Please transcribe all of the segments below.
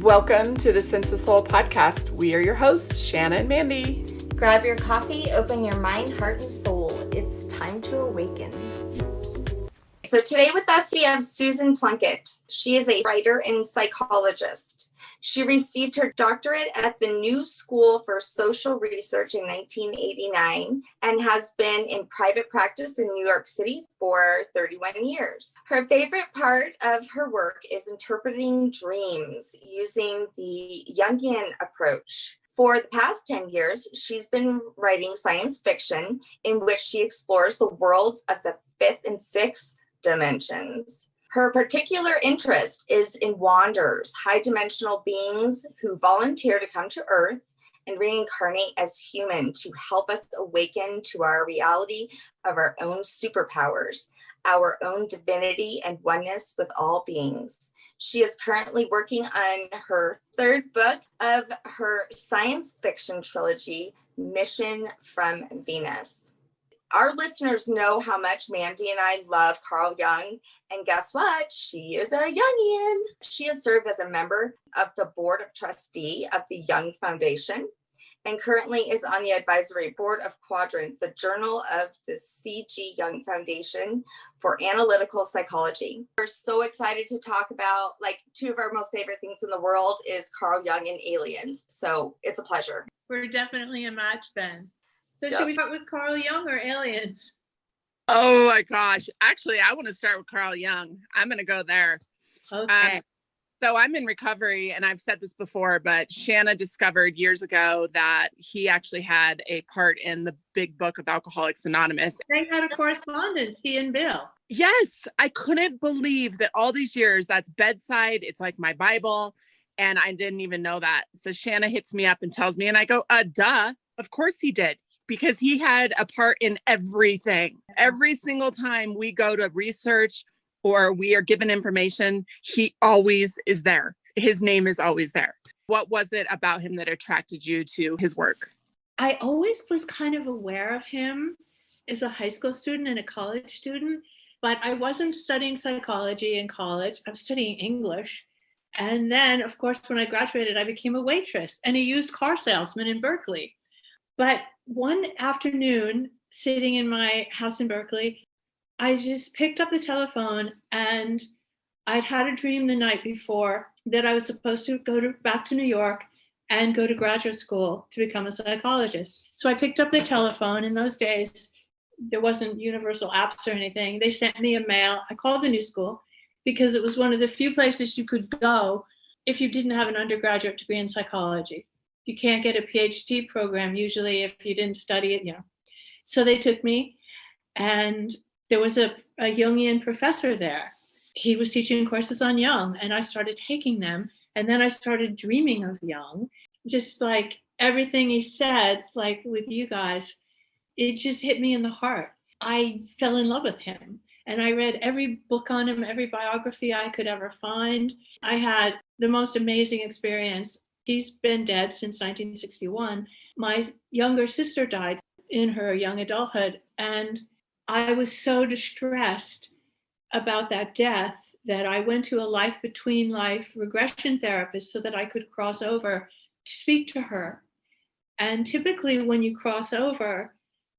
Welcome to the Sense of Soul podcast. We are your hosts, Shanna and Mandy. Grab your coffee, open your mind, heart, and soul. It's time to awaken. So today with us, we have Susan Plunket. She is a writer and psychologist. She received her doctorate at the New School for Social Research in 1989 and has been in private practice in New York City for 31 years. Her favorite part of her work is interpreting dreams using the Jungian approach. For the past 10 years, she's been writing science fiction in which she explores the worlds of the fifth and sixth dimensions. Her particular interest is in wanderers, high-dimensional beings who volunteer to come to Earth and reincarnate as human to help us awaken to our reality of our own superpowers, our own divinity and oneness with all beings. She is currently working on her third book of her science fiction trilogy, Mission from Venus. Our listeners know how much Mandy and I love Carl Jung, and guess what? She is a Jungian. She has served as a member of the board of trustee of the Jung Foundation and currently is on the advisory board of Quadrant, the journal of the C.G. Jung Foundation for Analytical Psychology. We're so excited to talk about, two of our most favorite things in the world is Carl Jung and aliens. So it's a pleasure. We're definitely a match then. So should we start with Carl Jung or aliens? Oh my gosh. Actually, I want to start with Carl Jung. I'm going to go there. Okay. So I'm in recovery, and I've said this before, but Shanna discovered years ago that he actually had a part in the big book of Alcoholics Anonymous. They had a correspondence, he and Bill. Yes. I couldn't believe that all these years, that's bedside. It's like my Bible. And I didn't even know that. So Shanna hits me up and tells me, and I go, duh. Of course he did, because he had a part in everything. Every single time we go to research or we are given information, he always is there. His name is always there. What was it about him that attracted you to his work? I always was kind of aware of him as a high school student and a college student, but I wasn't studying psychology in college. I was studying English. And then, of course, when I graduated, I became a waitress and a used car salesman in Berkeley. But one afternoon, sitting in my house in Berkeley, I just picked up the telephone, and I'd had a dream the night before that I was supposed to go back to New York and go to graduate school to become a psychologist. So I picked up the telephone. In those days, there wasn't universal apps or anything. They sent me a mail. I called the new school because it was one of the few places you could go if you didn't have an undergraduate degree in psychology. You can't get a PhD program usually if you didn't study it, So they took me, and there was a Jungian professor there. He was teaching courses on Jung, and I started taking them. And then I started dreaming of Jung, just like everything he said, like with you guys, it just hit me in the heart. I fell in love with him, and I read every book on him, every biography I could ever find. I had the most amazing experience. He's been dead since 1961. My younger sister died in her young adulthood, and I was so distressed about that death that I went to a life between life regression therapist so that I could cross over to speak to her. And typically when you cross over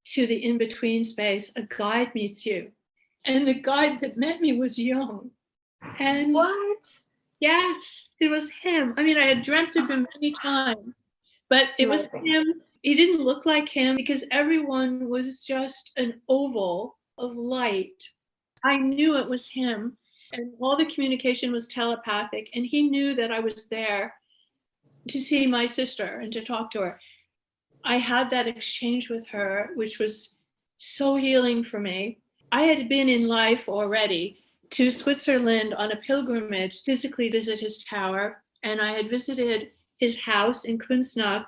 to the in-between space, a guide meets you. And the guide that met me was Jung. And What? Yes, it was him. I mean, I had dreamt of him many times, but it was him. He didn't look like him because everyone was just an oval of light. I knew it was him, and all the communication was telepathic, and he knew that I was there to see my sister and to talk to her. I had that exchange with her, which was so healing for me. I had been in life already to Switzerland on a pilgrimage, physically visit his tower. And I had visited his house in Kunstnacht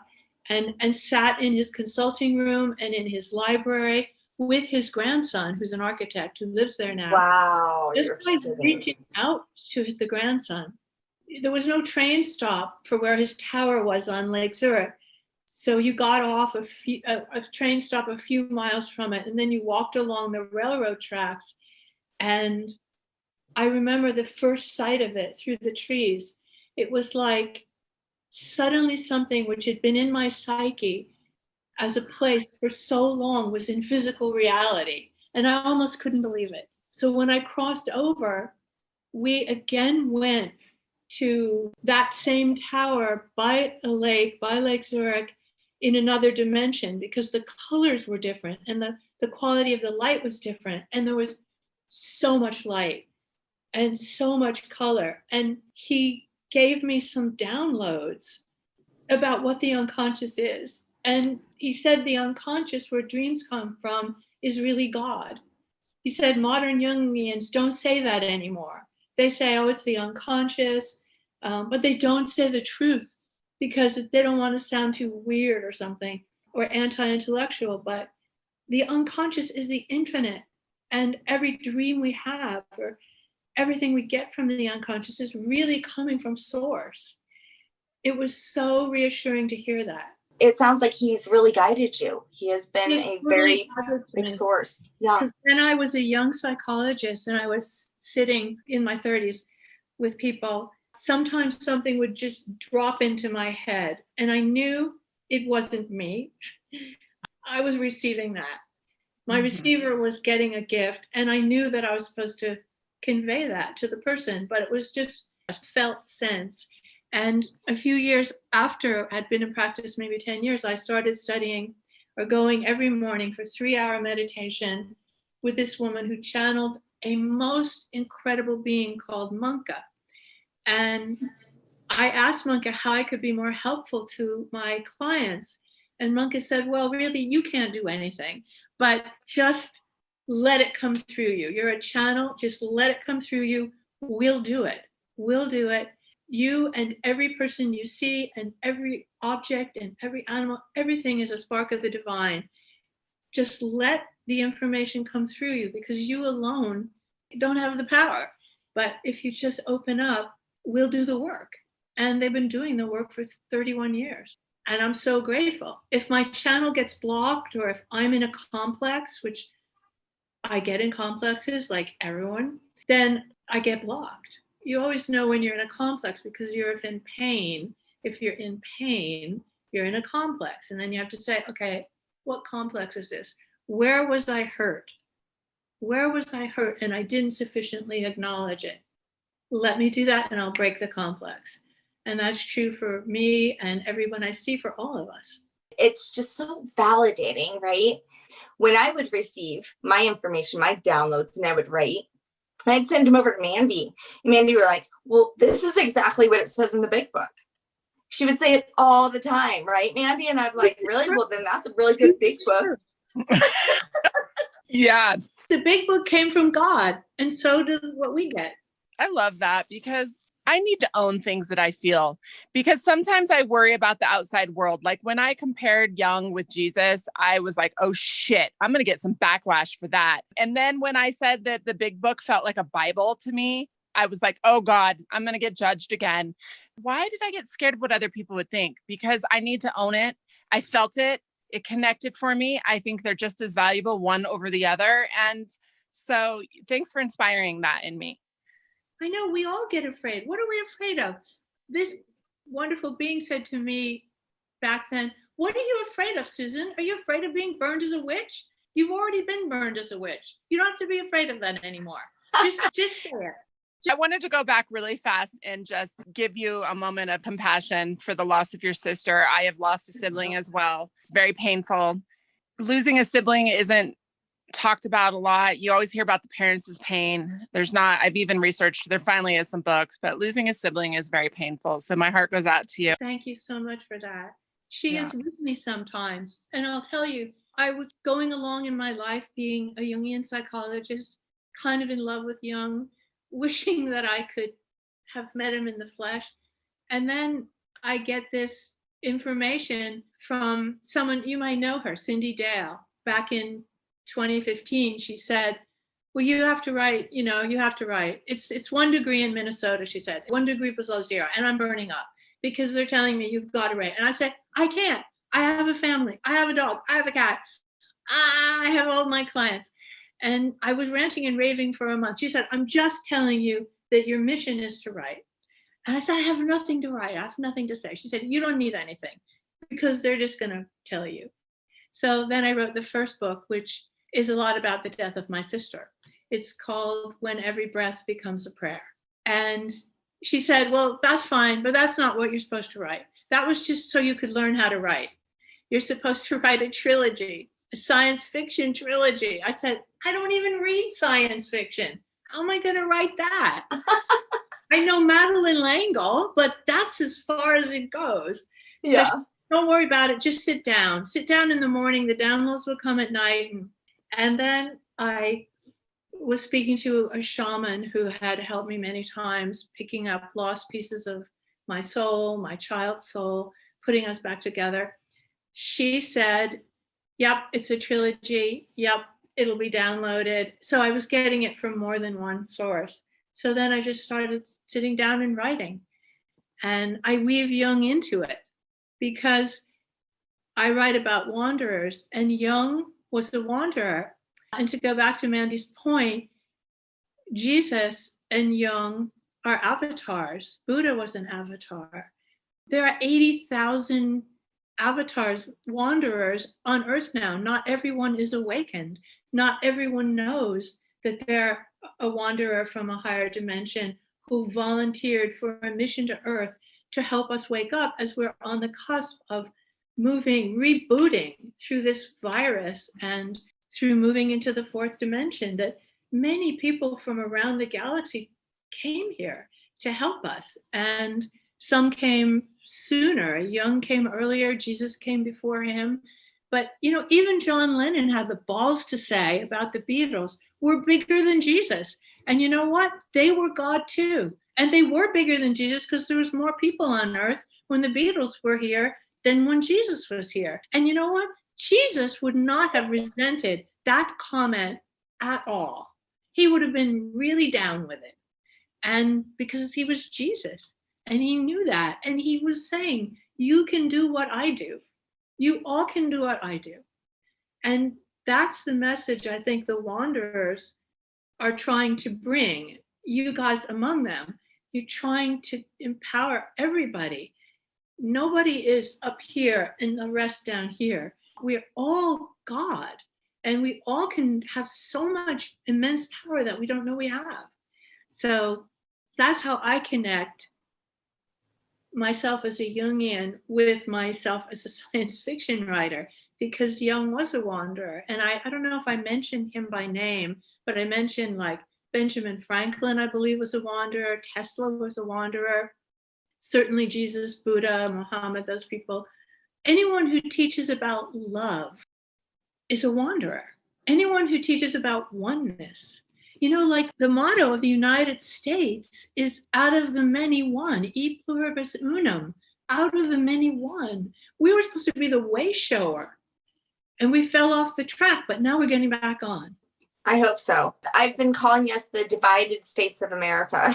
and sat in his consulting room and in his library with his grandson, who's an architect who lives there now. Wow. Just by reaching out to the grandson. There was no train stop for where his tower was on Lake Zurich. So you got off a train stop a few miles from it, and then you walked along the railroad tracks. And I remember the first sight of it through the trees. It was like suddenly something which had been in my psyche as a place for so long was in physical reality. And I almost couldn't believe it. So when I crossed over, we again went to that same tower by Lake Zurich, in another dimension, because the colors were different and the quality of the light was different. And there was so much light and so much color. And he gave me some downloads about what the unconscious is. And he said the unconscious, where dreams come from, is really God. He said modern Jungians don't say that anymore. They say, oh, it's the unconscious, but they don't say the truth because they don't want to sound too weird or something, or anti-intellectual. But the unconscious is the infinite, and every dream we have or everything we get from the unconscious is really coming from source. It was so reassuring to hear that. It sounds like he's really guided you. He has been a very big source. Yeah. When I was a young psychologist and I was sitting in my 30s with people, sometimes something would just drop into my head and I knew it wasn't me. I was receiving that. My receiver was getting a gift and I knew that I was supposed to convey that to the person, but it was just a felt sense. And a few years after I'd been in practice, maybe 10 years, I started studying or going every morning for 3-hour meditation with this woman who channeled a most incredible being called Munka. And I asked Munka how I could be more helpful to my clients. And Munka said, well, really, you can't do anything, but just let it come through you. You're a channel, just let it come through you. We'll do it. We'll do it. You and every person you see and every object and every animal, everything is a spark of the divine. Just let the information come through you because you alone don't have the power. But if you just open up, we'll do the work. And they've been doing the work for 31 years. And I'm so grateful. If my channel gets blocked or if I'm in a complex, which I get in complexes like everyone, then I get blocked. You always know when you're in a complex because you're in pain. If you're in pain, you're in a complex. And then you have to say, okay, what complex is this? Where was I hurt? Where was I hurt? And I didn't sufficiently acknowledge it. Let me do that and I'll break the complex. And that's true for me and everyone I see, for all of us. It's just so validating, right? When I would receive my information, my downloads, and I would write, I'd send them over to Mandy. And Mandy were like, well, this is exactly what it says in the big book. She would say it all the time, right, Mandy? And I'm like, really? Well, then that's a really good big book. Yeah. The big book came from God, and so did what we get. I love that because I need to own things that I feel, because sometimes I worry about the outside world. Like when I compared Jung with Jesus, I was like, oh shit, I'm going to get some backlash for that. And then when I said that the big book felt like a Bible to me, I was like, oh God, I'm going to get judged again. Why did I get scared of what other people would think? Because I need to own it. I felt it. It connected for me. I think they're just as valuable, one over the other. And so thanks for inspiring that in me. I know we all get afraid. What are we afraid of? This wonderful being said to me back then, what are you afraid of, Susan? Are you afraid of being burned as a witch? You've already been burned as a witch. You don't have to be afraid of that anymore. Just say it. I wanted to go back really fast and just give you a moment of compassion for the loss of your sister. I have lost a sibling as well. It's very painful. Losing a sibling isn't talked about a lot. You always hear about the parents' pain. I've even researched, there finally is some books, but losing a sibling is very painful. So my heart goes out to you. Thank you so much for that. She is with me sometimes. And I'll tell you, I was going along in my life being a Jungian psychologist, kind of in love with Jung, wishing that I could have met him in the flesh. And then I get this information from someone, you might know her, Cindy Dale, back in 2015. She said, well, you have to write, you have to write. It's 1 degree in Minnesota, she said, 1 degree below zero, and I'm burning up because they're telling me you've got to write. And I said, I can't. I have a family. I have a dog. I have a cat. I have all my clients. And I was ranting and raving for a month. She said, I'm just telling you that your mission is to write. And I said, I have nothing to write. I have nothing to say. She said, you don't need anything because they're just going to tell you. So then I wrote the first book, which is a lot about the death of my sister. It's called When Every Breath Becomes a Prayer. And she said, well, that's fine, but that's not what you're supposed to write. That was just so you could learn how to write. You're supposed to write a trilogy, a science fiction trilogy. I said, I don't even read science fiction. How am I going to write that? I know Madeleine L'Engle, but that's as far as it goes. Yeah. So don't worry about it. Just sit down. Sit down in the morning. The downloads will come at night. And then I was speaking to a shaman who had helped me many times, picking up lost pieces of my soul, my child's soul, putting us back together. She said, yep, it's a trilogy. Yep, it'll be downloaded. So I was getting it from more than one source. So then I just started sitting down and writing. And I weave Jung into it because I write about wanderers, and Jung was a wanderer. And to go back to Mandy's point, Jesus and Jung are avatars. Buddha was an avatar. There are 80,000 avatars, wanderers on earth now. Not everyone is awakened. Not everyone knows that they're a wanderer from a higher dimension who volunteered for a mission to earth to help us wake up as we're on the cusp of moving, rebooting through this virus and through moving into the fourth dimension, that many people from around the galaxy came here to help us. And some came sooner. Jung came earlier, Jesus came before him. But, even John Lennon had the balls to say about the Beatles, we're bigger than Jesus. And you know what? They were God too. And they were bigger than Jesus because there was more people on earth when the Beatles were here than when Jesus was here. And you know what? Jesus would not have resented that comment at all. He would have been really down with it. And because he was Jesus and he knew that. And he was saying, you can do what I do. You all can do what I do. And that's the message I think the wanderers are trying to bring, you guys among them. You're trying to empower everybody. Nobody is up here and the rest down here. We're all God, and we all can have so much immense power that we don't know we have. So that's how I connect myself as a Jungian with myself as a science fiction writer, because Jung was a wanderer. And I don't know if I mentioned him by name, but I mentioned like Benjamin Franklin, I believe, was a wanderer. Tesla was a wanderer. Certainly Jesus, Buddha, Muhammad, those people. Anyone who teaches about love is a wanderer. Anyone who teaches about oneness. Like the motto of the United States is out of the many one, e pluribus unum, out of the many one. We were supposed to be the way shower and we fell off the track, but now we're getting back on. I hope so. I've been calling us the divided states of America.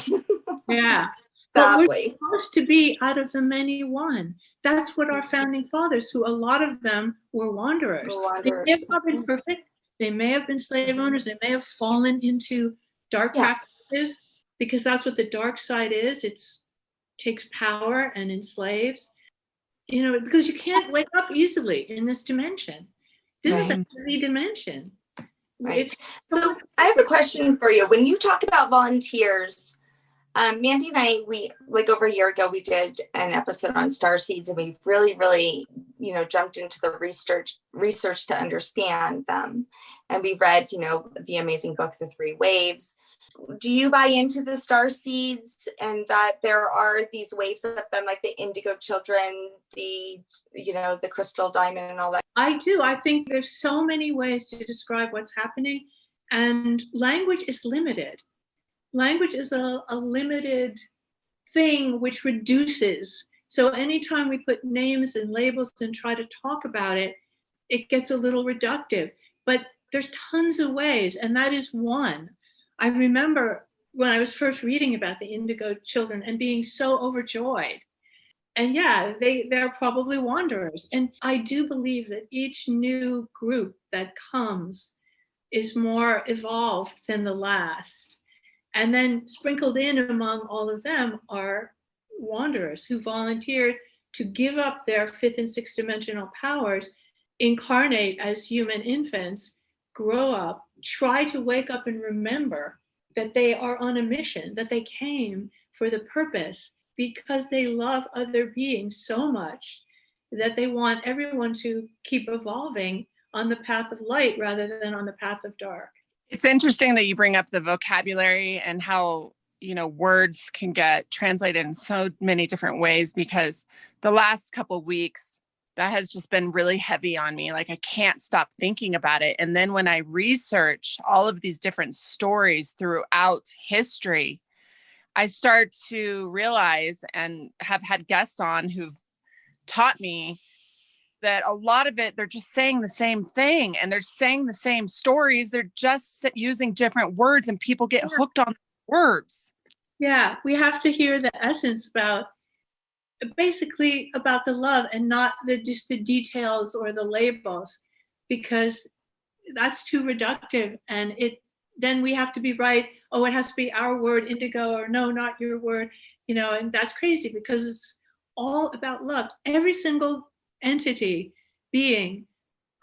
Yeah. But we're supposed to be out of the many one. That's what our founding fathers, who a lot of them were wanderers. They may have not been perfect. They may have been slave owners. They may have fallen into dark practices, because that's what the dark side is. It takes power and enslaves. Because you can't wake up easily in this dimension. This is a heavy dimension. Right. So I have a question for you. When you talk about volunteers, Mandy and I, we like over a year ago, we did an episode on star seeds, and we really, really, jumped into the research to understand them. And we read, the amazing book, The Three Waves. Do you buy into the star seeds and that there are these waves of them, like the indigo children, the crystal diamond and all that? I do. I think there's so many ways to describe what's happening, and language is limited. Language is a limited thing which reduces. So anytime we put names and labels and try to talk about it, it gets a little reductive. But there's tons of ways, and that is one. I remember when I was first reading about the indigo children and being so overjoyed. And yeah, they're probably wanderers. And I do believe that each new group that comes is more evolved than the last. And then sprinkled in among all of them are wanderers who volunteered to give up their fifth and sixth dimensional powers, incarnate as human infants, grow up, try to wake up and remember that they are on a mission, that they came for the purpose because they love other beings so much that they want everyone to keep evolving on the path of light rather than on the path of dark. It's interesting that you bring up the vocabulary and how, words can get translated in so many different ways, because the last couple of weeks, that has just been really heavy on me. Like I can't stop thinking about it. And then when I research all of these different stories throughout history, I start to realize, and have had guests on who've taught me, that a lot of it, they're just saying the same thing and they're saying the same stories. They're just using different words and people get hooked on words. Yeah, we have to hear the essence basically about the love and not just the details or the labels, because that's too reductive. And then we have to be right. Oh, it has to be our word, indigo, or no, not your word, and that's crazy because it's all about love. Every single entity, being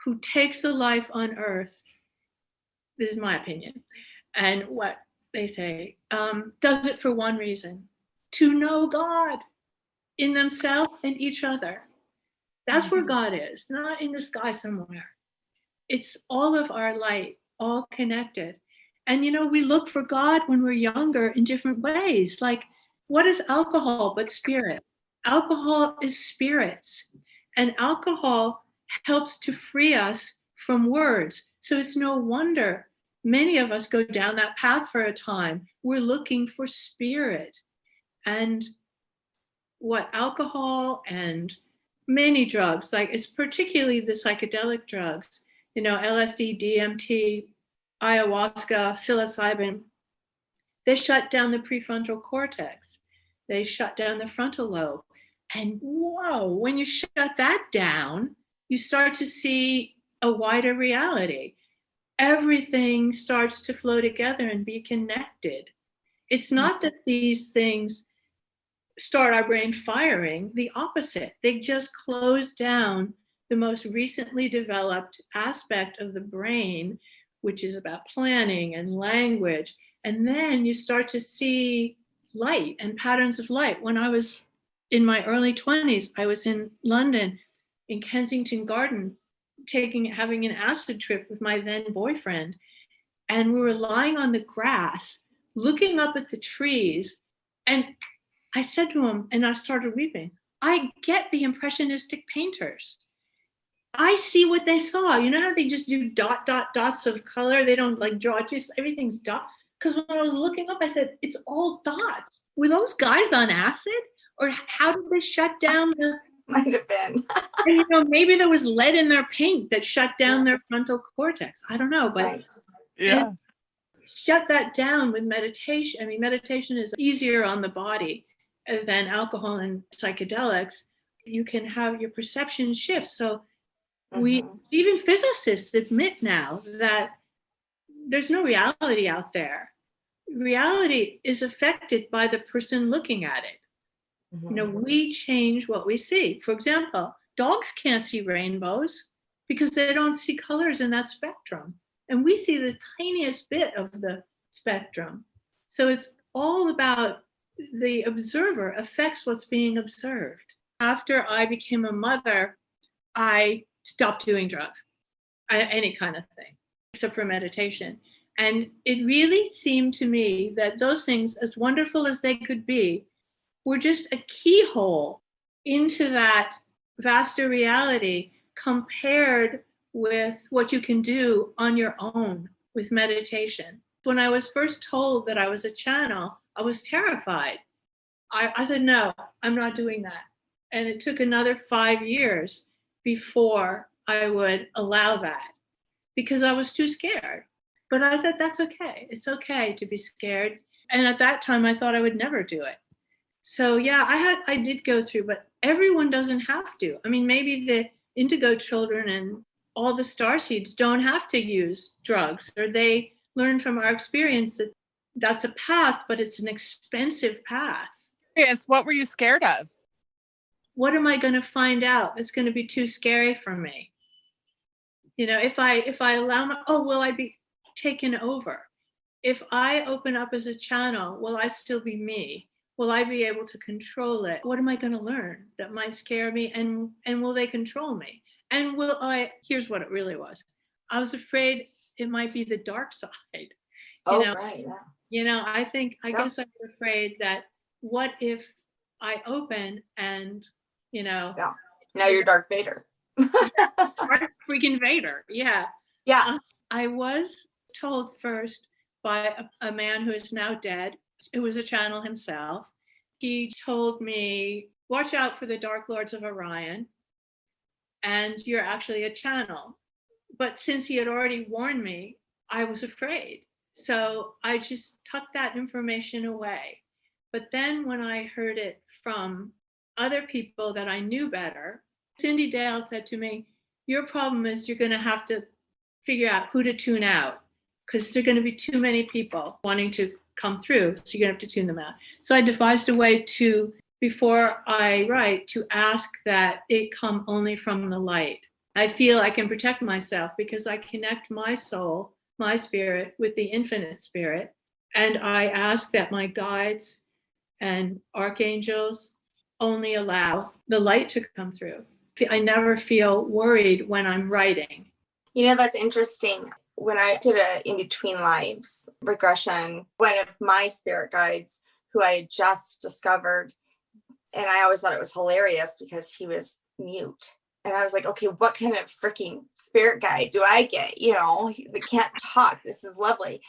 who takes a life on earth, this is my opinion, and what they say, does it for one reason: to know God in themselves and each other. That's where God is, not in the sky somewhere. It's all of our light, all connected. And we look for God when we're younger in different ways. Like, what is alcohol but spirit? Alcohol is spirits, and alcohol helps to free us from words. So it's no wonder many of us go down that path for a time. We're looking for spirit. And what alcohol and many drugs, like it's particularly the psychedelic drugs, LSD, DMT, ayahuasca, psilocybin, they shut down the prefrontal cortex. They shut down the frontal lobe. And whoa, when you shut that down, you start to see a wider reality. Everything starts to flow together and be connected. It's not that these things start our brain firing, the opposite. They just close down the most recently developed aspect of the brain, which is about planning and language. And then you start to see light and patterns of light. When I was in my early 20s, I was in London, in Kensington Garden, having an acid trip with my then boyfriend. And we were lying on the grass, looking up at the trees. And I said to him, and I started weeping, I get the Impressionistic painters. I see what they saw. You know how they just do dots of color? They don't like draw, just everything's dot. Because when I was looking up, I said, it's all dots. Were those guys on acid? Or how did they shut down the... Might have been. And, maybe there was lead in their paint that shut down their frontal cortex. I don't know, but Right. Yeah. Shut that down with meditation. I mean, meditation is easier on the body than alcohol and psychedelics. You can have your perception shift. So even physicists admit now that there's no reality out there. Reality is affected by the person looking at it. We change what we see. For example, dogs can't see rainbows because they don't see colors in that spectrum. And we see the tiniest bit of the spectrum. So it's all about the observer affects what's being observed. After I became a mother, I stopped doing drugs, any kind of thing, except for meditation. And it really seemed to me that those things, as wonderful as they could be, were just a keyhole into that vaster reality compared with what you can do on your own with meditation. When I was first told that I was a channel, I was terrified. I said, no, I'm not doing that. And it took another 5 years before I would allow that because I was too scared. But I said, that's okay. It's okay to be scared. And at that time, I thought I would never do it. So yeah, I did go through, but everyone doesn't have to. I mean, maybe the indigo children and all the starseeds don't have to use drugs, or they learn from our experience that that's a path, but it's an expensive path. Yes, what were you scared of? What am I going to find out that's going to be too scary for me? If I allow will I be taken over? If I open up as a channel, will I still be me? Will I be able to control it? What am I going to learn that might scare me? And will they control me? And here's what it really was. I was afraid it might be the dark side. Right. Yeah. I guess I was afraid that what if I open and, Yeah. Now you're Darth Vader. freaking Vader. Yeah. Yeah. I was told first by a man who is now dead, who was a channel himself. He told me, watch out for the Dark Lords of Orion, and you're actually a channel. But since he had already warned me, I was afraid. So I just tucked that information away. But then when I heard it from other people that I knew better, Cindy Dale said to me, your problem is you're going to have to figure out who to tune out, because there are going to be too many people wanting to come through. So you're going to have to tune them out. So I devised a way to, before I write, to ask that it come only from the light. I feel I can protect myself because I connect my soul, my spirit, with the infinite spirit. And I ask that my guides and archangels only allow the light to come through. I never feel worried when I'm writing. That's interesting. When I did a In Between Lives regression, one of my spirit guides who I had just discovered, and I always thought it was hilarious because he was mute. And I was like, okay, what kind of freaking spirit guide do I get? They can't talk. This is lovely.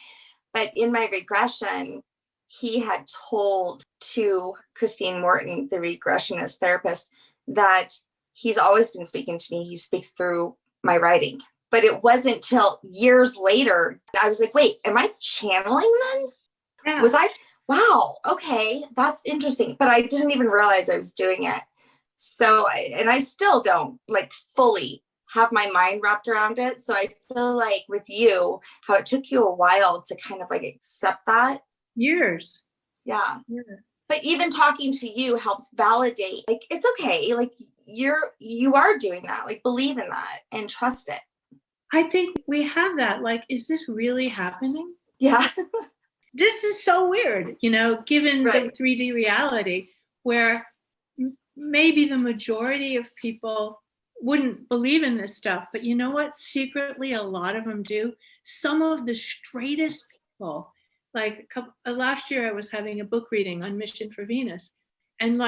But in my regression, he had told to Christine Morton, the regressionist therapist, that he's always been speaking to me. He speaks through my writing. But it wasn't till years later, I was like, wait, am I channeling then? Yeah. Wow, okay, that's interesting. But I didn't even realize I was doing it. So, I still don't fully have my mind wrapped around it. So I feel like with you, how it took you a while to kind of accept that. Years. Yeah. But even talking to you helps validate, it's okay. You are doing that, believe in that and trust it. I think we have that. Is this really happening? Yeah. This is so weird, given Right. the 3D reality where maybe the majority of people wouldn't believe in this stuff. But you know what? Secretly, a lot of them do. Some of the straightest people, last year, I was having a book reading on Mission for Venus. And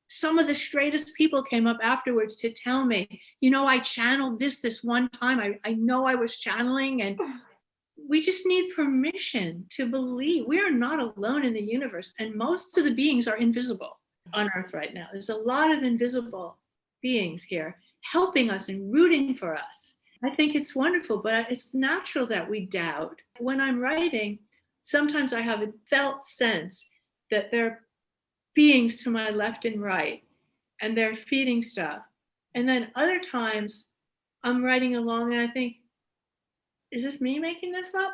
some of the straightest people came up afterwards to tell me, I channeled this one time. I know I was channeling, and we just need permission to believe we are not alone in the universe. And most of the beings are invisible on Earth right now. There's a lot of invisible beings here helping us and rooting for us. I think it's wonderful, but it's natural that we doubt. When I'm writing, sometimes I have a felt sense that there are beings to my left and right, and they're feeding stuff. And then other times I'm writing along and I think, is this me making this up?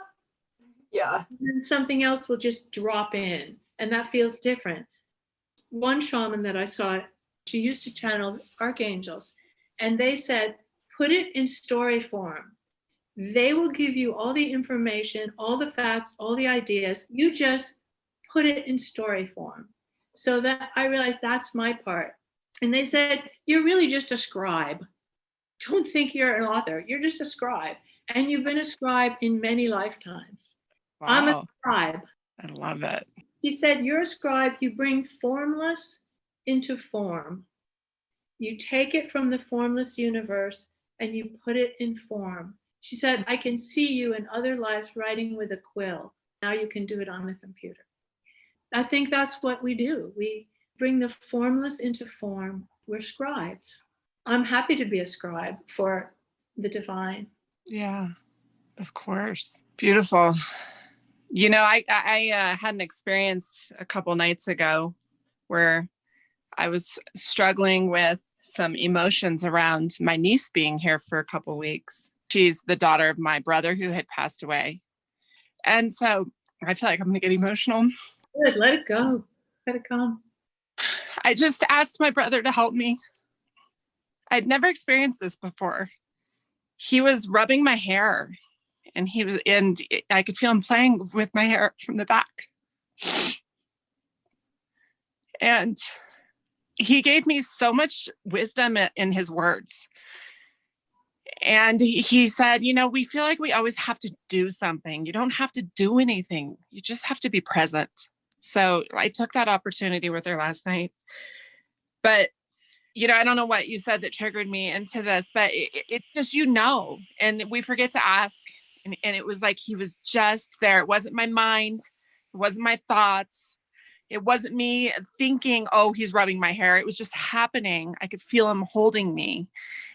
Yeah. And something else will just drop in, and that feels different. One shaman that I saw, she used to channel archangels, and they said, put it in story form. They will give you all the information, all the facts, all the ideas. You just put it in story form. So that I realized that's my part. And they said, you're really just a scribe. Don't think you're an author. You're just a scribe. And you've been a scribe in many lifetimes. Wow. I'm a scribe. I love it. She said, you're a scribe. You bring formless into form. You take it from the formless universe and you put it in form. She said, I can see you in other lives writing with a quill. Now you can do it on the computer. I think that's what we do. We bring the formless into form. We're scribes. I'm happy to be a scribe for the divine. Yeah, of course. Beautiful. I had an experience a couple nights ago where I was struggling with some emotions around my niece being here for a couple weeks. She's the daughter of my brother who had passed away. And so I feel like I'm going to get emotional. Good, let it go. Let it come. I just asked my brother to help me. I'd never experienced this before. He was rubbing my hair and I could feel him playing with my hair from the back. And he gave me so much wisdom in his words. And he said, we feel like we always have to do something. You don't have to do anything. You just have to be present. So I took that opportunity with her last night. But, I don't know what you said that triggered me into this, but it's just, and we forget to ask. And it was like he was just there. It wasn't my mind. It wasn't my thoughts. It wasn't me thinking, oh, he's rubbing my hair. It was just happening. I could feel him holding me.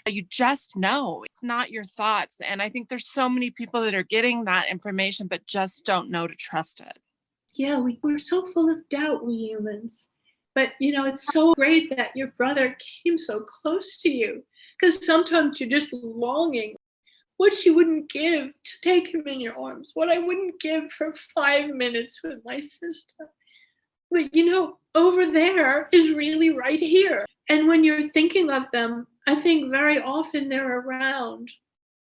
You just know. It's not your thoughts. And I think there's so many people that are getting that information, but just don't know to trust it. Yeah, we're so full of doubt, we humans. But, it's so great that your brother came so close to you, because sometimes you're just longing what you wouldn't give to take him in your arms, what I wouldn't give for 5 minutes with my sister. But, over there is really right here. And when you're thinking of them, I think very often they're around.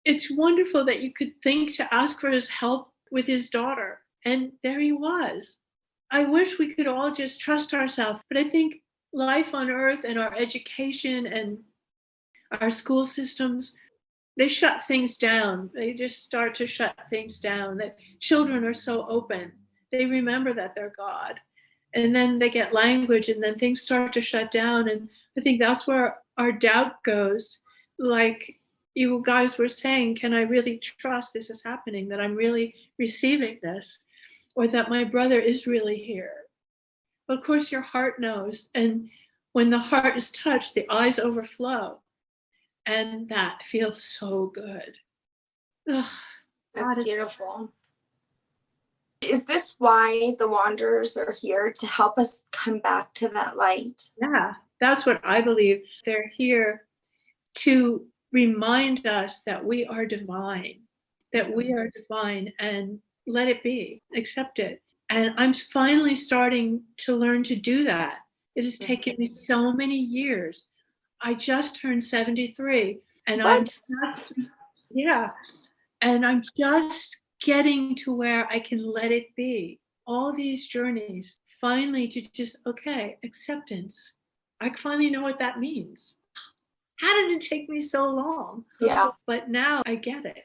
It's wonderful that you could think to ask for his help with his daughter. And there he was. I wish we could all just trust ourselves. But I think life on earth and our education and our school systems, they shut things down. They just start to shut things down. That children are so open. They remember that they're God. And then they get language, and then things start to shut down. And I think that's where our doubt goes. Like you guys were saying, can I really trust this is happening, that I'm really receiving this, or that my brother is really here? Of course, your heart knows. And when the heart is touched, the eyes overflow. And that feels so good. Oh, that's beautiful. Is this why the Wanderers are here, to help us come back to that light? Yeah, that's what I believe. They're here to remind us that we are divine, and let it be, accept it. And I'm finally starting to learn to do that. It has taken me so many years. I just turned 73 and I'm just getting to where I can let it be. All these journeys, finally to just, acceptance. I finally know what that means. How did it take me so long? Yeah. But now I get it.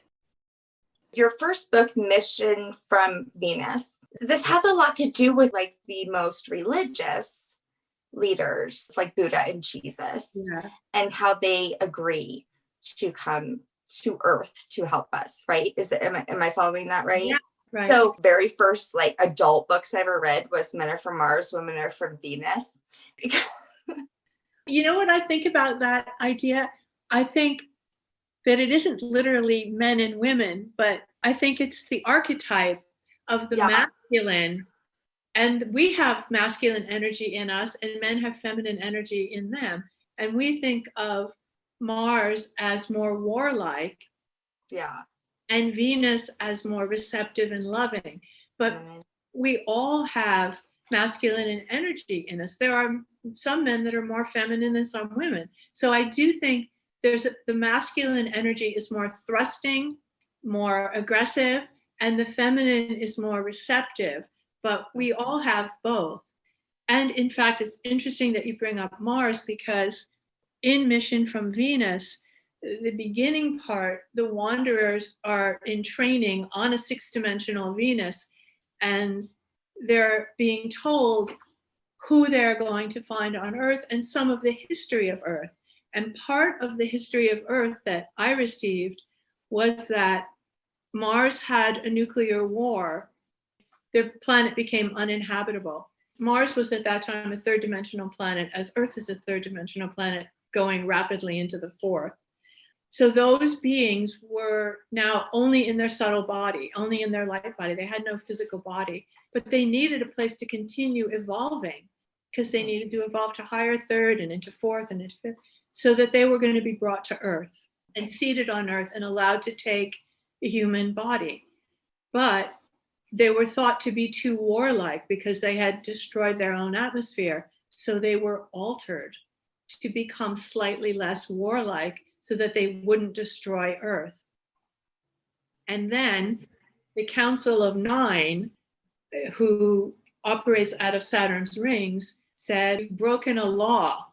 Your first book, Mission from Venus, this has a lot to do with like the most religious leaders like Buddha and Jesus, and how they agree to come to Earth to help us, right? Am I following that right? Yeah, right. So very first like adult books I ever read was Men Are From Mars, Women Are From Venus. You know what I think about that idea? I think that it isn't literally men and women, but I think it's the archetype of the masculine. And we have masculine energy in us, and men have feminine energy in them. And we think of Mars as more warlike, and Venus as more receptive and loving. But we all have masculine energy in us. There are some men that are more feminine than some women. So I do think the masculine energy is more thrusting, more aggressive, and the feminine is more receptive. But we all have both. And in fact, it's interesting that you bring up Mars, because in Mission from Venus, the beginning part, the Wanderers are in training on a 6-dimensional Venus, and they're being told who they're going to find on Earth and some of the history of Earth. And part of the history of Earth that I received was that Mars had a nuclear war. The planet became uninhabitable. Mars was at that time a 3rd-dimensional planet, as Earth is a 3rd-dimensional planet going rapidly into the 4th. So those beings were now only in their subtle body, only in their light body. They had no physical body, but they needed a place to continue evolving, because they needed to evolve to higher 3rd and into 4th and into 5th, so that they were going to be brought to Earth and seated on Earth and allowed to take a human body. But they were thought to be too warlike because they had destroyed their own atmosphere. So they were altered to become slightly less warlike so that they wouldn't destroy Earth. And then the Council of Nine, who operates out of Saturn's rings, said, "You've broken a law.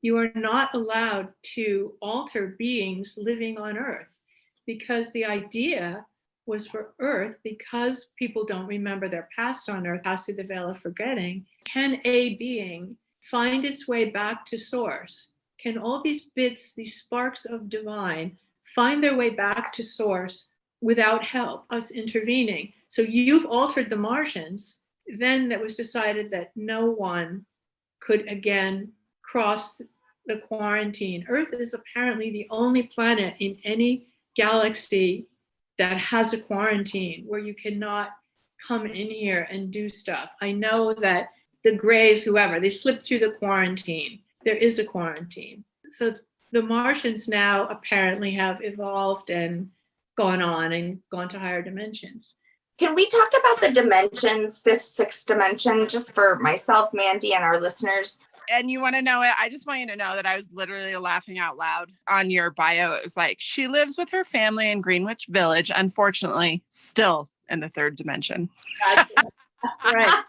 You are not allowed to alter beings living on Earth," because the idea was for Earth, because people don't remember their past on Earth, pass through the veil of forgetting. Can a being find its way back to source? Can all these bits, these sparks of divine, find their way back to source without help, us intervening? So you've altered the Martians. Then it was decided that no one could again cross the quarantine. Earth is apparently the only planet in any galaxy that has a quarantine where you cannot come in here and do stuff. I know that the Greys, whoever, they slipped through the quarantine. There is a quarantine. So the Martians now apparently have evolved and gone on and gone to higher dimensions. Can we talk about the dimensions, fifth, sixth dimension, just for myself, Mandy, and our listeners? And you want to know it? I just want you to know that I was literally laughing out loud on your bio. It was like, she lives with her family in Greenwich Village, unfortunately, still in the third dimension. That's right.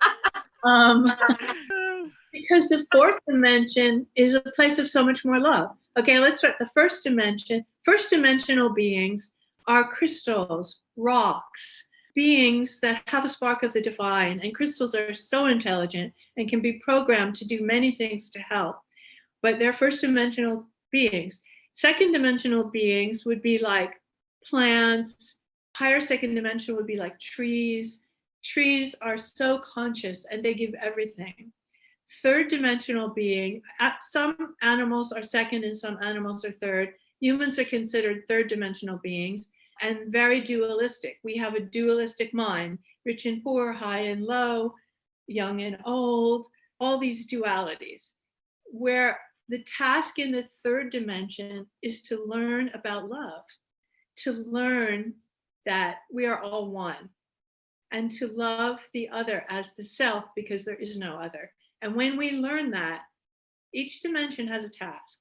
Because the fourth dimension is a place of so much more love. Okay, let's start the first dimension. First dimensional beings are crystals, rocks, beings that have a spark of the divine, and crystals are so intelligent and can be programmed to do many things to help. But they're first dimensional beings. Second dimensional beings would be like plants. Higher second dimension would be like trees. Trees are so conscious and they give everything. Third dimensional being, some animals are second and some animals are third. Humans are considered third dimensional beings and very dualistic. We have a dualistic mind, rich and poor, high and low, young and old, all these dualities, where the task in the third dimension is to learn about love, to learn that we are all one, and to love the other as the self, because there is no other. And when we learn that, each dimension has a task,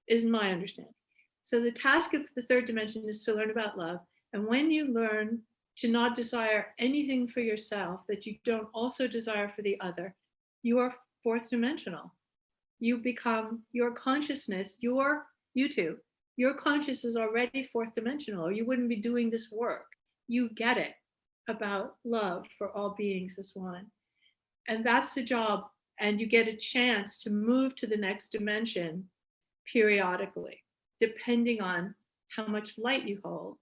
is my understanding. So the task of the third dimension is to learn about love. And when you learn to not desire anything for yourself that you don't also desire for the other, you are fourth dimensional. You become your consciousness, your conscious is already fourth dimensional, or you wouldn't be doing this work. You get it about love for all beings as one. And that's the job. And you get a chance to move to the next dimension periodically, depending on how much light you hold.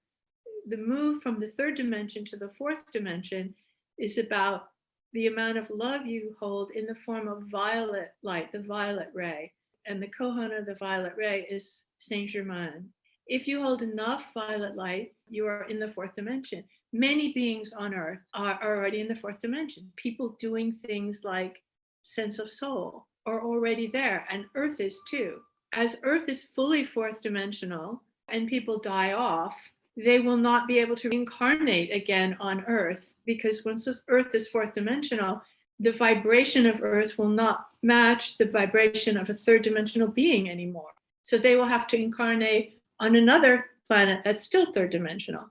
The move from the third dimension to the fourth dimension is about the amount of love you hold in the form of violet light, the violet ray. And the Kohan of the violet ray is Saint Germain. If you hold enough violet light, you are in the fourth dimension. Many beings on Earth are already in the fourth dimension. People doing things like sense of soul are already there, and Earth is too. As Earth is fully fourth dimensional and people die off, they will not be able to incarnate again on Earth, because once this Earth is fourth dimensional, the vibration of Earth will not match the vibration of a third dimensional being anymore. So they will have to incarnate on another planet that's still third dimensional.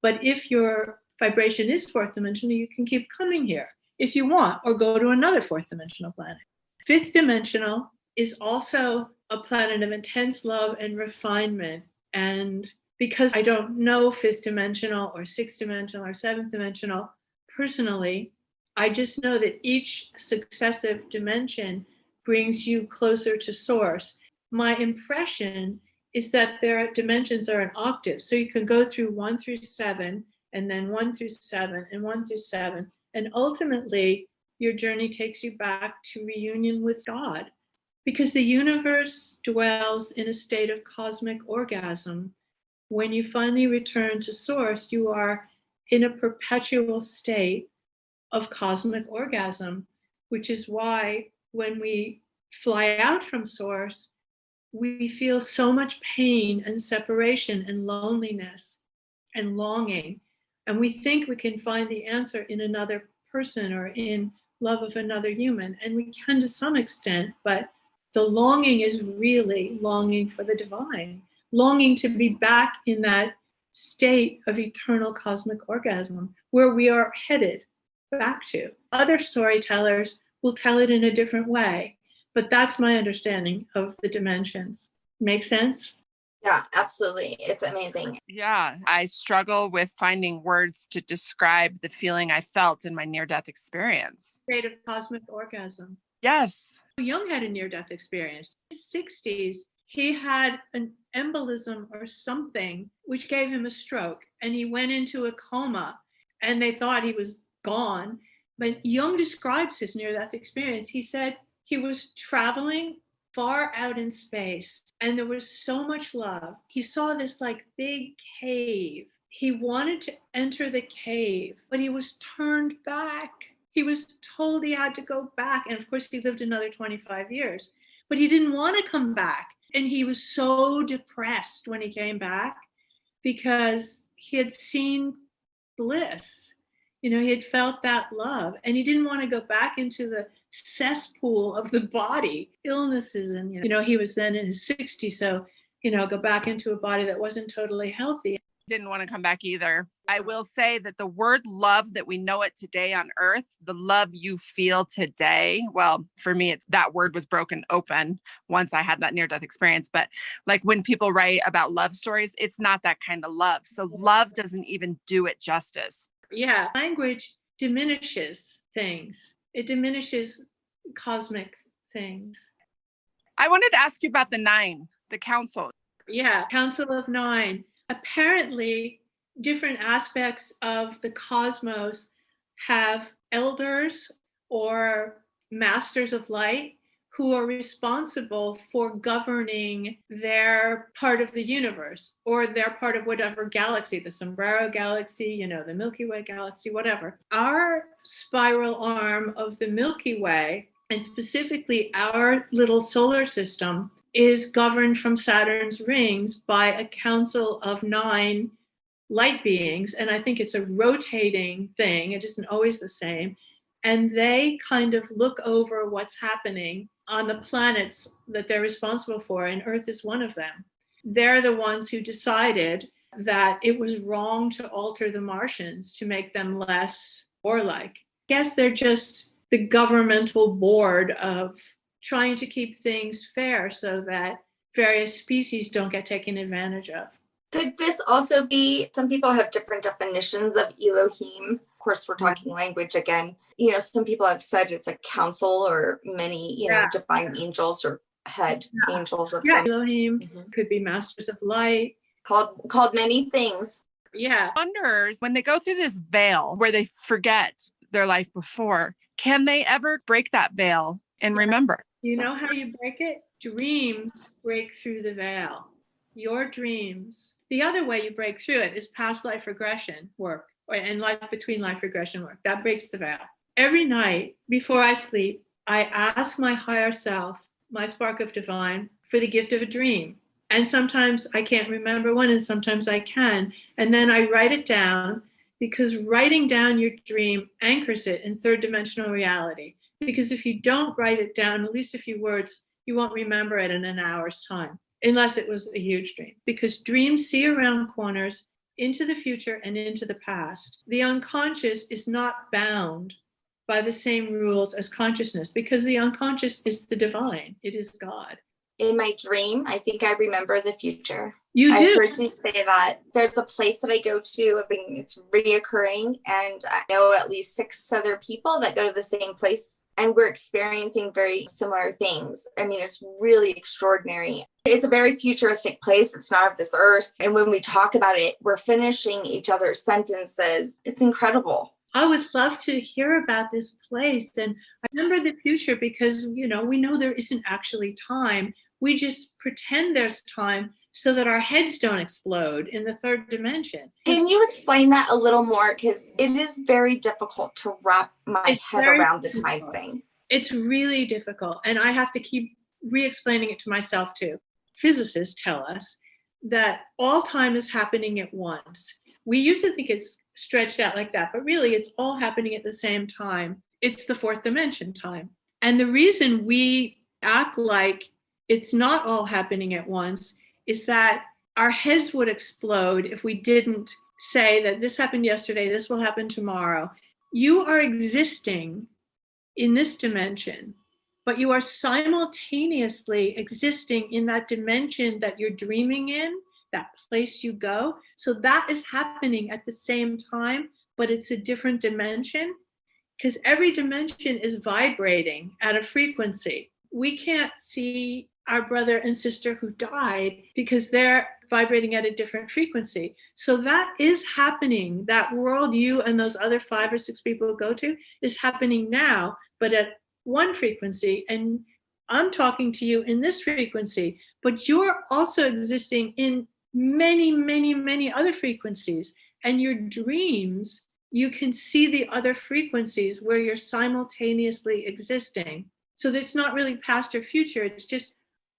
But if your vibration is fourth dimensional, you can keep coming here if you want, or go to another fourth dimensional planet. Fifth dimensional is also a planet of intense love and refinement. And because I don't know fifth dimensional or sixth dimensional or seventh dimensional personally, I just know that each successive dimension brings you closer to source. My impression is that their dimensions are in octaves. So you can go through 1 through 7, and then 1 through 7, and 1 through 7. And ultimately, your journey takes you back to reunion with God, because the universe dwells in a state of cosmic orgasm. When you finally return to source, you are in a perpetual state of cosmic orgasm, which is why when we fly out from source, we feel so much pain and separation and loneliness and longing. And we think we can find the answer in another person or in love of another human. And we can to some extent, but the longing is really longing for the divine, longing to be back in that state of eternal cosmic orgasm where we are headed back to. Other storytellers will tell it in a different way, but that's my understanding of the dimensions. Make sense? Yeah, absolutely. It's amazing. Yeah, I struggle with finding words to describe the feeling I felt in my near-death experience. State of cosmic orgasm. Yes. Jung had a near-death experience. In his 60s, he had an embolism or something which gave him a stroke, and he went into a coma, and they thought he was gone. But Jung describes his near-death experience. He said he was traveling far out in space, and there was so much love. He saw this like big cave. He wanted to enter the cave, but he was turned back. He was told he had to go back. And of course, he lived another 25 years, but he didn't want to come back. And he was so depressed when he came back because he had seen bliss. You know, he had felt that love, and he didn't want to go back into the cesspool of the body, illnesses. And, you know, he was then in his 60s. So, you know, go back into a body that wasn't totally healthy. Didn't want to come back either. I will say that the word love that we know it today on earth, the love you feel today, well, for me, it's that word was broken open once I had that near-death experience. But like when people write about love stories, it's not that kind of love. So love doesn't even do it justice. Yeah, language diminishes things. It diminishes cosmic things. I wanted to ask you about the 9, the council. Yeah, Council of 9. Apparently, different aspects of the cosmos have elders or masters of light who are responsible for governing their part of the universe or their part of whatever galaxy, the Sombrero Galaxy, you know, the Milky Way Galaxy, whatever. Our spiral arm of the Milky Way, and specifically our little solar system, is governed from Saturn's rings by a council of 9 light beings. And I think it's a rotating thing. It isn't always the same. And they kind of look over what's happening on the planets that they're responsible for. And Earth is one of them. They're the ones who decided that it was wrong to alter the Martians to make them less warlike. I guess they're just the governmental board of trying to keep things fair so that various species don't get taken advantage of. Could this also be, some people have different definitions of Elohim. Of course, we're talking language again. You know, some people have said it's a council or many, you know, divine angels or head angels of some. Elohim could be masters of light. Called many things. Yeah. Wonders when they go through this veil where they forget their life before, can they ever break that veil and remember? You know how you break it? Dreams break through the veil. Your dreams. The other way you break through it is past life regression work and life between life regression work. That breaks the veil. Every night before I sleep, I ask my higher self, my spark of divine, for the gift of a dream. And sometimes I can't remember one, and sometimes I can. And then I write it down, because writing down your dream anchors it in third dimensional reality. Because if you don't write it down, at least a few words, you won't remember it in an hour's time, unless it was a huge dream. Because dreams see around corners into the future and into the past. The unconscious is not bound by the same rules as consciousness, because the unconscious is the divine. It is God. In my dream, I think I remember the future. You do. I heard you say that. There's a place that I go to, I mean, it's reoccurring, and I know at least 6 other people that go to the same place, and we're experiencing very similar things. I mean, it's really extraordinary. It's a very futuristic place. It's not of this earth. And when we talk about it, we're finishing each other's sentences. It's incredible. I would love to hear about this place. And I remember the future because, you know, we know there isn't actually time. We just pretend there's time so that our heads don't explode in the third dimension. Can you explain that a little more? Because it is very difficult to wrap my head around the time thing. It's really difficult. And I have to keep re-explaining it to myself too. Physicists tell us that all time is happening at once. We used to think it's stretched out like that, but really it's all happening at the same time. it's the fourth dimension time. And the reason we act like it's not all happening at once is that our heads would explode if we didn't say that this happened yesterday, this will happen tomorrow. You are existing in this dimension, but you are simultaneously existing in that dimension that you're dreaming in, that place you go. So that is happening at the same time, but it's a different dimension because every dimension is vibrating at a frequency. We can't see our brother and sister who died because they're vibrating at a different frequency. So that is happening. That world you and those other 5 or 6 people go to is happening now, but at one frequency. And I'm talking to you in this frequency, but you're also existing in many, many, many other frequencies. And your dreams, you can see the other frequencies where you're simultaneously existing. So that it's not really past or future. It's just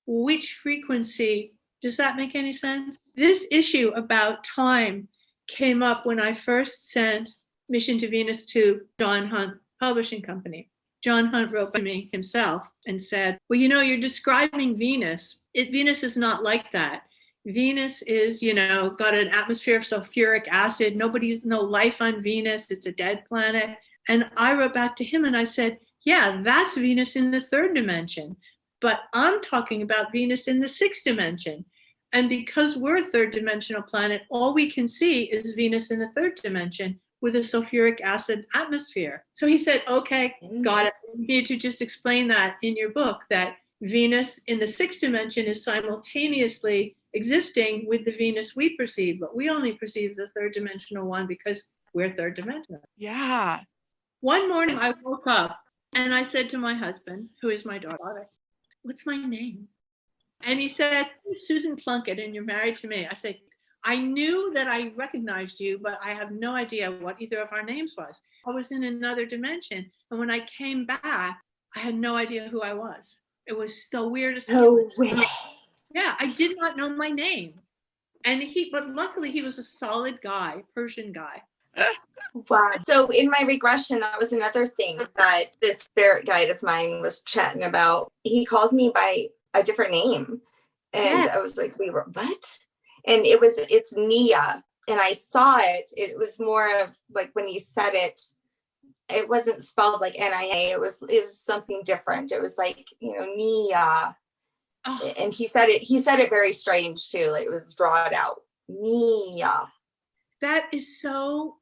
which frequency. Does that make any sense? This issue about time came up when I first sent Mission to Venus to John Hunt Publishing Company. John Hunt wrote by me himself and said, well, you're describing Venus. Venus is not like that. Venus is, got an atmosphere of sulfuric acid. No life on Venus. It's a dead planet. And I wrote back to him and I said, yeah, that's Venus in the 3rd dimension. But I'm talking about Venus in the 6th dimension. And because we're a 3rd dimensional planet, all we can see is Venus in the 3rd dimension with a sulfuric acid atmosphere. So he said, okay, got it. You need to just explain that in your book, that Venus in the 6th dimension is simultaneously existing with the Venus we perceive, but we only perceive the 3rd dimensional one because we're 3rd dimensional. Yeah. One morning I woke up and I said to my husband, who is my daughter, what's my name? And he said, Susan Plunket, and you're married to me. I said, I knew that I recognized you, but I have no idea what either of our names was. I was in another dimension. And when I came back, I had no idea who I was. It was the weirdest No way. Yeah, I did not know my name. But luckily he was a solid guy, Persian guy. Wow. So in my regression, that was another thing that this spirit guide of mine was chatting about. He called me by a different name. And I was like, what? And it's Nia. And I saw it. It was more of like when he said it, it wasn't spelled like Nia. It was something different. It was like, Nia. Oh. And he said it very strange too. Like it was drawn out. Nia. That is so.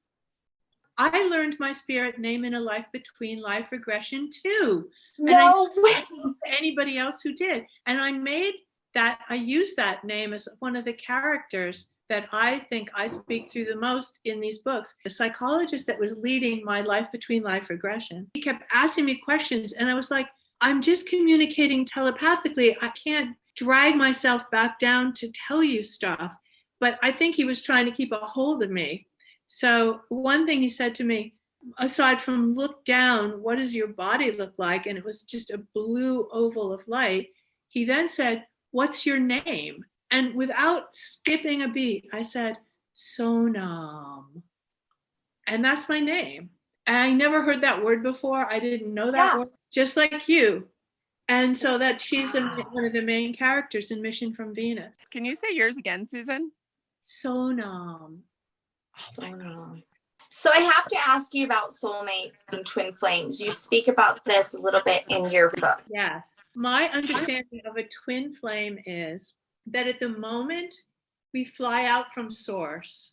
I learned my spirit name in a life between life regression too. No way. Anybody else who did. And I used that name as one of the characters that I think I speak through the most in these books. The psychologist that was leading my life between life regression, he kept asking me questions and I was like, I'm just communicating telepathically. I can't drag myself back down to tell you stuff. But I think he was trying to keep a hold of me. So one thing he said to me, aside from look down, what does your body look like? And it was just a blue oval of light. He then said, what's your name? And without skipping a beat, I said, Sonam. And that's my name. And I never heard that word before. I didn't know that word, just like you. And so that she's one of the main characters in Mission from Venus. Can you say yours again, Susan? Sonam. Sonam. So I have to ask you about soulmates and twin flames. You speak about this a little bit in your book. Yes. My understanding of a twin flame is that at the moment we fly out from source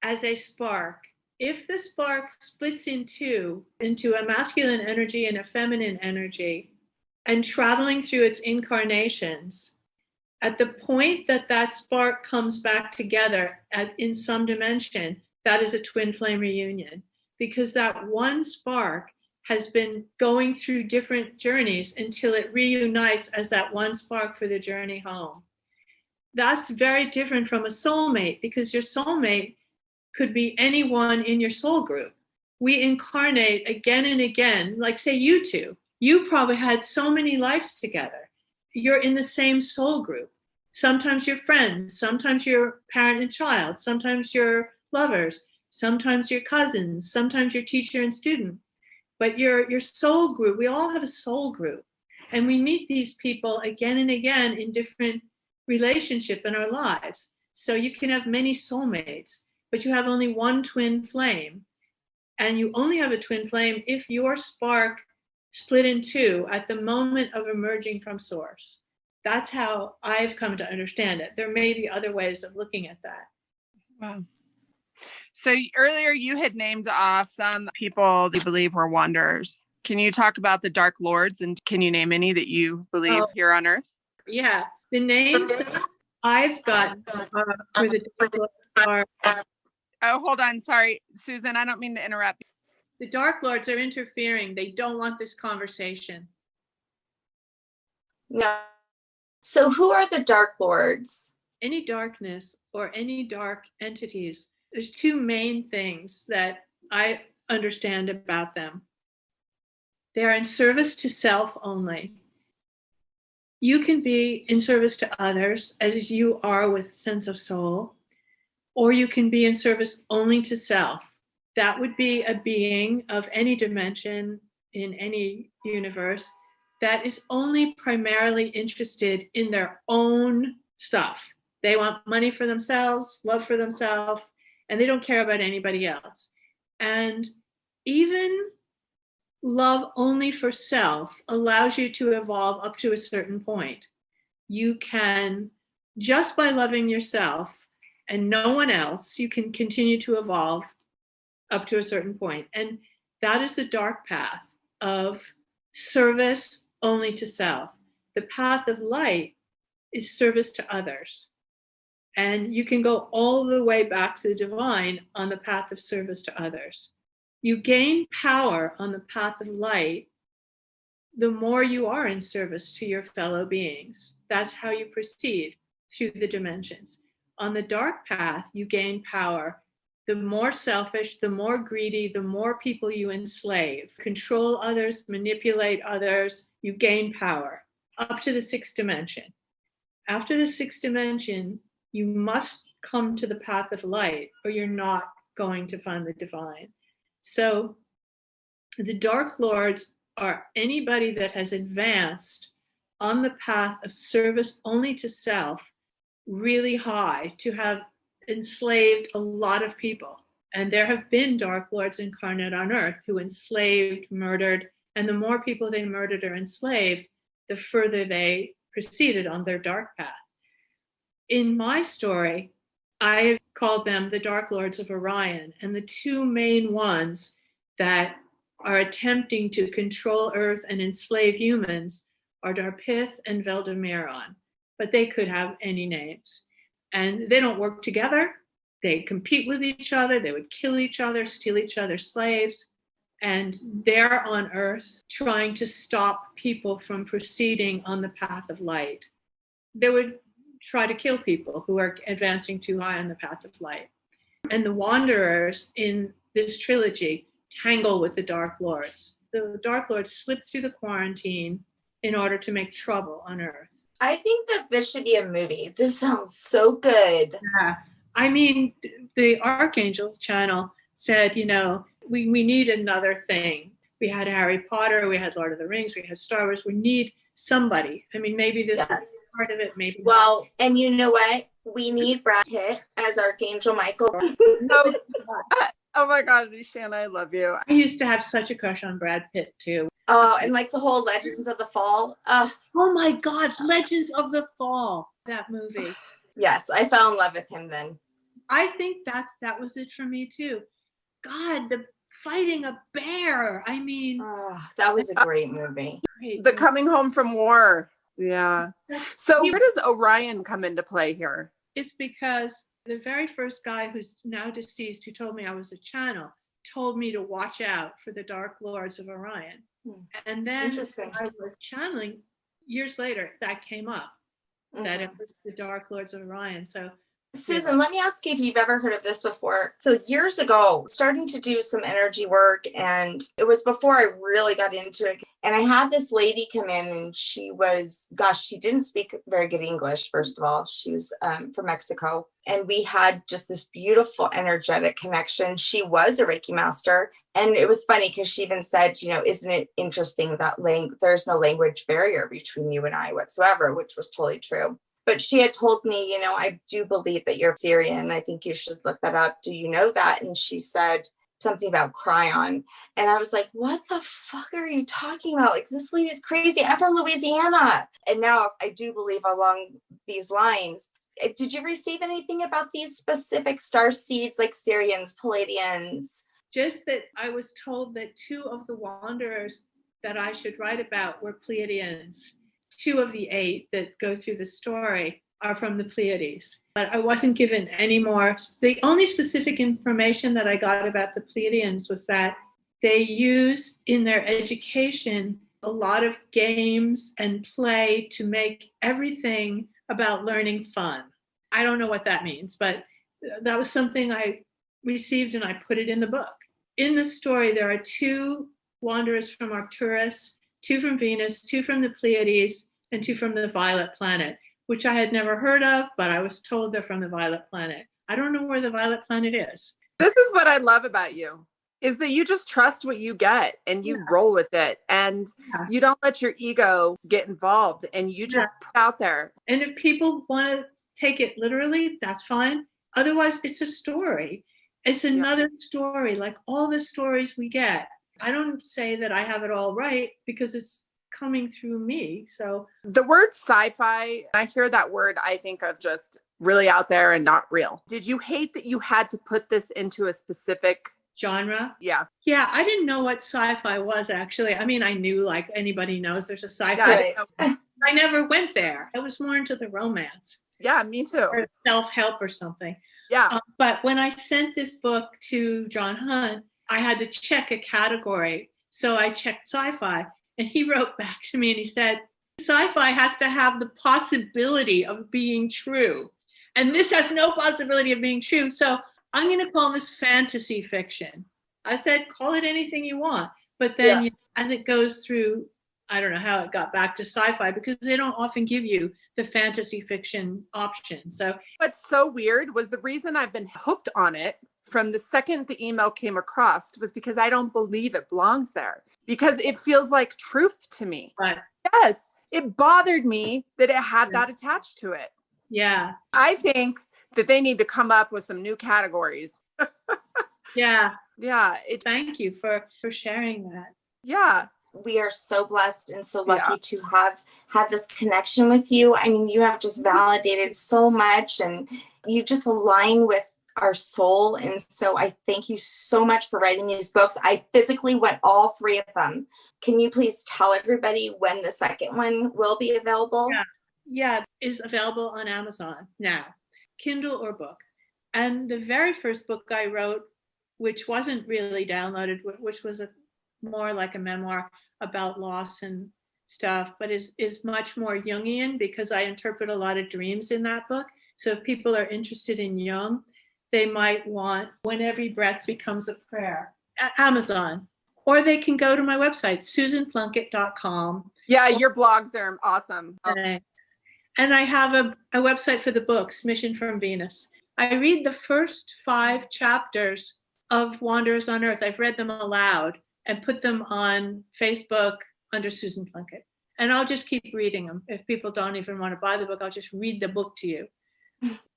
as a spark, if the spark splits into a masculine energy and a feminine energy and traveling through its incarnations, at the point that spark comes back together in some dimension, that is a twin flame reunion, because that one spark has been going through different journeys until it reunites as that one spark for the journey home. That's very different from a soulmate, because your soulmate could be anyone in your soul group. We incarnate again and again, like say you two. You probably had so many lives together. You're in the same soul group. Sometimes you're friends, sometimes you're parent and child, sometimes you're lovers, sometimes you're cousins, sometimes you're teacher and student. But your soul group, we all have a soul group. And we meet these people again and again in different relationships in our lives. So you can have many soulmates, but you have only one twin flame. And you only have a twin flame if your spark split in two at the moment of emerging from source. That's how I've come to understand it. There may be other ways of looking at that. Wow. So earlier you had named off some people you believe were wanderers. Can you talk about the Dark Lords, and can you name any that you believe here on Earth? Yeah, the names that I've gotten for the Dark Lords are... Oh, hold on. Sorry, Susan, I don't mean to interrupt. The Dark Lords are interfering. They don't want this conversation. No. So who are the Dark Lords? Any darkness or any dark entities, there's two main things that I understand about them. They're in service to self only. You can be in service to others as you are with sense of soul, or you can be in service only to self. That would be a being of any dimension in any universe that is only primarily interested in their own stuff. They want money for themselves, love for themselves, and they don't care about anybody else. And even love only for self allows you to evolve up to a certain point. You can, just by loving yourself and no one else, you can continue to evolve up to a certain point. And that is the dark path of service only to self. The path of light is service to others. And you can go all the way back to the divine on the path of service to others. You gain power on the path of light the more you are in service to your fellow beings. That's how you proceed through the dimensions. On the dark path, you gain power. The more selfish, the more greedy, the more people you enslave, control others, manipulate others, you gain power up to the sixth dimension. After the sixth dimension, you must come to the path of light or you're not going to find the divine. So the Dark Lords are anybody that has advanced on the path of service only to self really high, to have enslaved a lot of people. And there have been Dark Lords incarnate on Earth who enslaved, murdered, and the more people they murdered or enslaved, the further they proceeded on their dark path. In my story, I called them the Dark Lords of Orion, and the two main ones that are attempting to control Earth and enslave humans are Darpith and Veldamiron, but they could have any names. And they don't work together. They compete with each other. They would kill each other, steal each other's slaves. And they're on Earth trying to stop people from proceeding on the path of light. They would try to kill people who are advancing too high on the path of light. And the wanderers in this trilogy tangle with the Dark Lords. The Dark Lords slip through the quarantine in order to make trouble on Earth. I think that this should be a movie. This sounds so good. Yeah. I mean, the Archangel channel said, you know, we need another thing. We had Harry Potter, we had Lord of the Rings, we had Star Wars. We need somebody. I mean, maybe this is part of it, maybe well, not. And you know what? We need Brad Pitt as Archangel Michael. No. Oh my God, Shanna, I love you. I used to have such a crush on Brad Pitt too. Oh, and like the whole Legends of the Fall. Oh my God, Legends of the Fall, that movie. Yes, I fell in love with him then. I think that was it for me too. God, the fighting a bear. I mean, that was a great movie. The coming home from war. Yeah. So where does Orion come into play here? It's because the very first guy who's now deceased, who told me I was a channel, told me to watch out for the Dark Lords of Orion. And then I was channeling, years later, that came up, that it was the Dark Lords of Orion. So Susan, let me ask you if you've ever heard of this before. So years ago, starting to do some energy work, and it was before I really got into it. And I had this lady come in, and she didn't speak very good English, first of all. She was from Mexico. And we had just this beautiful energetic connection. She was a Reiki master. And it was funny because she even said, isn't it interesting that there's no language barrier between you and I whatsoever, which was totally true. But she had told me, I do believe that you're Syrian. I think you should look that up. Do you know that? And she said something about cryon. And I was like, what the fuck are you talking about? Like, this lady's crazy. I'm from Louisiana. And now I do believe along these lines. Did you receive anything about these specific star seeds like Syrians, Palladians? Just that I was told that 2 of the wanderers that I should write about were Pleiadians. 2 of the 8 that go through the story are from the Pleiades. But I wasn't given any more. The only specific information that I got about the Pleiadians was that they use in their education a lot of games and play to make everything about learning fun. I don't know what that means, but that was something I received and I put it in the book. In the story, there are 2 wanderers from Arcturus, 2 from Venus, 2 from the Pleiades, and 2 from the Violet Planet, which I had never heard of, but I was told they're from the Violet Planet. I don't know where the Violet Planet is. This is what I love about you, is that you just trust what you get and you roll with it, and you don't let your ego get involved, and you just put out there. And if people want to take it literally, that's fine. Otherwise, it's a story. It's another story, like all the stories we get. I don't say that I have it all right because it's coming through me. So the word sci-fi, I hear that word, I think of just really out there and not real. Did you hate that you had to put this into a specific genre? Yeah. Yeah, I didn't know what sci-fi was, actually. I mean, I knew, like anybody knows, there's a sci-fi. Yeah, I never went there. I was more into the romance. Yeah, me too. Or self-help or something. Yeah. But when I sent this book to John Hunt, I had to check a category. So I checked sci-fi, and he wrote back to me and he said, sci-fi has to have the possibility of being true. And this has no possibility of being true. So I'm going to call this fantasy fiction. I said, call it anything you want. But then as it goes through, I don't know how it got back to sci-fi, because they don't often give you the fantasy fiction option. So what's so weird was the reason I've been hooked on it from the second the email came across was because I don't believe it belongs there, because it feels like truth to me. Right. Yes, it bothered me that it had that attached to it. Yeah. I think that they need to come up with some new categories. Yeah. Yeah. Thank you for sharing that. Yeah. We are so blessed and so lucky to have had this connection with you. I mean, you have just validated so much, and you just align with our soul. And so I thank you so much for writing these books. I physically went all 3 of them. Can you please tell everybody when the second one will be available? Yeah, is available on Amazon now, Kindle or book. And the very first book I wrote, which wasn't really downloaded, which was more like a memoir about loss and stuff, but is much more Jungian, because I interpret a lot of dreams in that book. So if people are interested in Jung, they might want When Every Breath Becomes a Prayer at Amazon, or they can go to my website, susanplunket.com. Yeah, your blogs are awesome. Thanks. And I have a website for the books, Mission from Venus. I read the first 5 chapters of Wanderers on Earth. I've read them aloud and put them on Facebook under Susan Plunket. And I'll just keep reading them. If people don't even want to buy the book, I'll just read the book to you.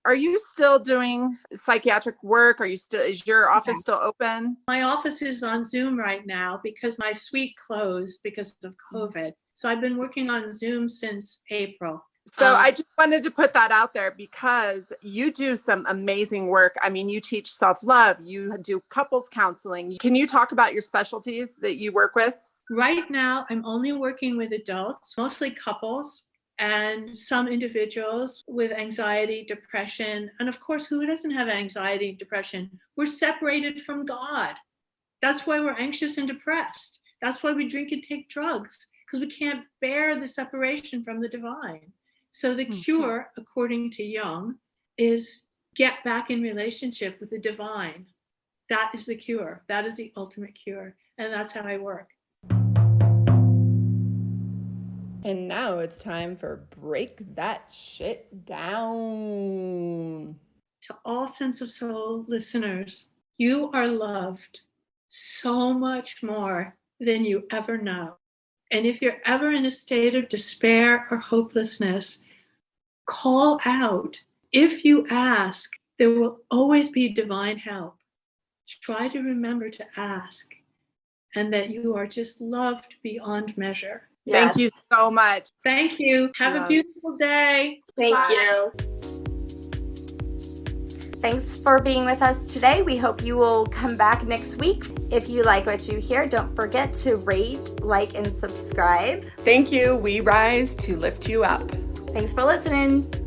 Are you still doing psychiatric work? Is your office still open? My office is on Zoom right now because my suite closed because of COVID. So I've been working on Zoom since April. So I just wanted to put that out there because you do some amazing work. I mean, you teach self-love, you do couples counseling. Can you talk about your specialties that you work with? Right now, I'm only working with adults, mostly couples, and some individuals with anxiety, depression. And of course, who doesn't have anxiety, depression? We're separated from God. That's why we're anxious and depressed. That's why we drink and take drugs, because we can't bear the separation from the divine. So the cure, according to Jung, is get back in relationship with the divine. That is the cure. That is the ultimate cure. And that's how I work. And now it's time for Break That Shit Down. To all Sense of Soul listeners, you are loved so much more than you ever know. And if you're ever in a state of despair or hopelessness, call out. If you ask, there will always be divine help. Try to remember to ask, and that you are just loved beyond measure. Thank you so much. Thank you. Have a beautiful day. Thank Bye. you. Thanks for being with us today. We hope you will come back next week. If you like what you hear, don't forget to rate, like, and subscribe. Thank you. We rise to lift you up. Thanks for listening.